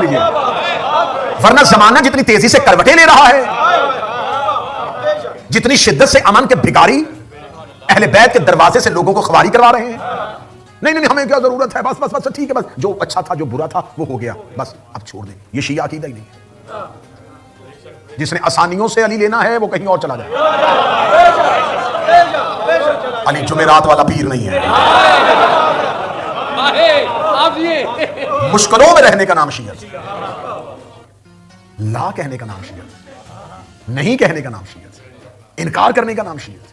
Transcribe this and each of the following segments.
लीजिए, वरना जमाना जितनी तेजी से करवटें ले रहा है, जितनी शिद्दत से अमन के भिखारी अहले बैत के दरवाजे से लोगों को खवारी करवा रहे हैं। नहीं नहीं हमें क्या जरूरत है, बस बस बस ठीक है, बस जो अच्छा था जो बुरा था वो हो गया, बस अब छोड़ दें। ये शिया अकीदा ही नहीं है। जिसने आसानियों से अली लेना है वो कहीं और चला जाए। अली जुमेरात वाला पीर नहीं है। मुश्किलों में रहने का नाम शियत, ला कहने का नाम शियत, नहीं कहने का नाम शियत, इनकार करने का नाम शियत।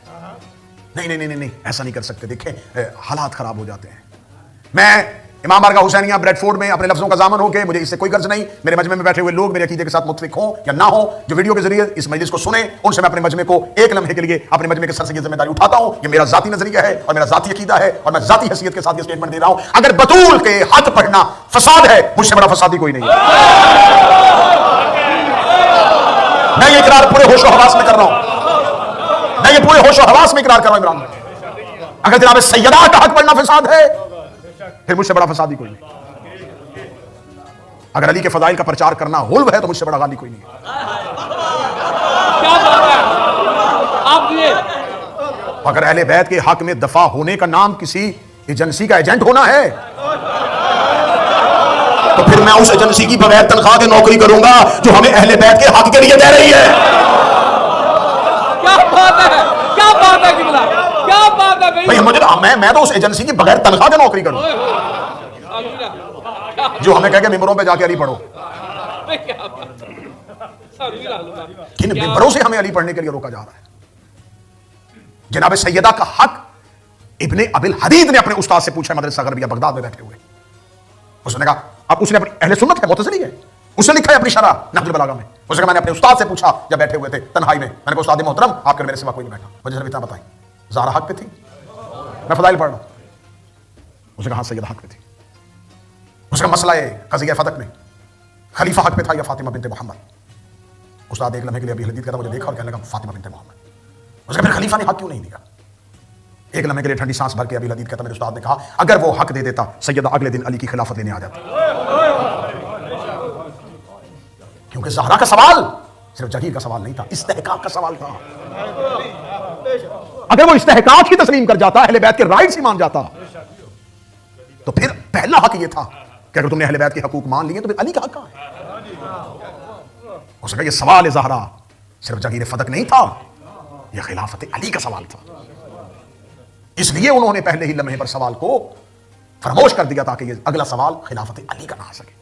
नहीं नहीं नहीं नहीं ऐसा नहीं कर सकते, देखें हालात खराब हो जाते हैं। मैं इमाम बारगाह हुसैनिया ब्रेडफोर्ड में अपने लफ्जों का जामन होकर, मुझे इससे कोई गर्ज नहीं, मेरे मजमे में बैठे हुए लोग मेरे अकीदे के साथ मुत्तफिक हों या ना हो, जो वीडियो के जरिए इस मजलिस को सुने, उनसे मैं अपने मजमे को एक लम्हे के लिए अपने मजमे के सर से ये जिम्मेदारी उठाता हूं। ये मेरा जाती नजरिया है और मेरा जाती अकीदा है और मैं जाती हैसियत के साथ ये स्टेटमेंट दे रहा हूं। अगर बतूल के हाथ पढ़ना फसाद है, मुझसे बड़ा फसादी कोई नहीं है। मैं ये इकरार पूरे होशो हवास में कर रहा हूं, मैं ये पूरे होशो हवास में इकरार कर रहा हूं। इमरान, अगर जनाब सैयदा का हक पढ़ना फसाद है, फिर मुझसे बड़ा फसादी कोई नहीं। अगर अली के फजाइल का प्रचार करना हुल्व है, तो मुझसे बड़ा गाली कोई नहीं है। अगर अहले बैत के हक में दफा होने का नाम किसी एजेंसी का एजेंट होना है, तो फिर मैं उस एजेंसी की बगैर तनख्वाह के नौकरी करूंगा जो हमें अहले बैत के हक के लिए दे रही है। क्या बात है, क्या बात है किबला, क्या बात है भाई। मुझे मैं तो उस एजेंसी की बगैर तनख्वाह के नौकरी करूं जो हमें कह के मिंबरों पे जाके अली पढ़ो। किन मिंबरों से हमें अली पढ़ने के लिए रोका जा रहा है? जनाब सैयदा का हक इब्ने अबिल हदीद ने अपने उस्ताद से पूछा, मदरसा गरबिया बगदाद में बैठे हुए। उसने कहा, अब उसने अपनी अहले सुन्नत है, मुतज़िली है, उसने लिखा है अपनी शरह नहजुल बलागा में। उसने कहा मैंने अपने उस्ताद से पूछा जब बैठे हुए थे तन्हाई में, मैंने कहा उस्ताद मोहतरम आपके मेरे सिवा कोई नहीं बैठा, मुझे सिर्फ इतना बताएं, ज़ारा हक पे थी? मैं फदाइल पढ़ रहा हूं। उसने कहा सैयदा हक पे थी। उसका मसला है क़ज़िया फ़तक में खलीफा हक पे था या फातिमा बिनते मोहम्मद? उस्ताद एक लम्हे के लिए अभी हदीद कहता, मुझे देखा और कहने लगा फातिमा बिनते मोहम्मद। उसका फिर खलीफा ने हक क्यों नहीं दिया? एक लम्हे के लिए ठंडी सांस भर के अभी हदीद कहता, मेरे उस्ताद ने कहा अगर वो हक दे देता, सैयदा अगले दिन अली की खिलाफत लेने आ जाती। क्योंकि ज़हरा का सवाल सिर्फ जगीर का सवाल नहीं था, इस्तेहकाक का सवाल था। अगर वो इस्तेहकाक ही तस्लीम कर जाता, अहले बैत के राइट्स ही मान जाता, तो फिर पहला हक ये था कि अगर तुमने अहले बैत के हकूक मान लिए तो फिर अली का हक कहां है? उसका ये सवाल है ज़हरा सिर्फ जगीर फतक नहीं था, यह खिलाफत अली का सवाल था। इसलिए उन्होंने पहले ही लम्हे पर सवाल को फरामोश कर दिया ताकि ये अगला सवाल खिलाफत अली का ना आ सके।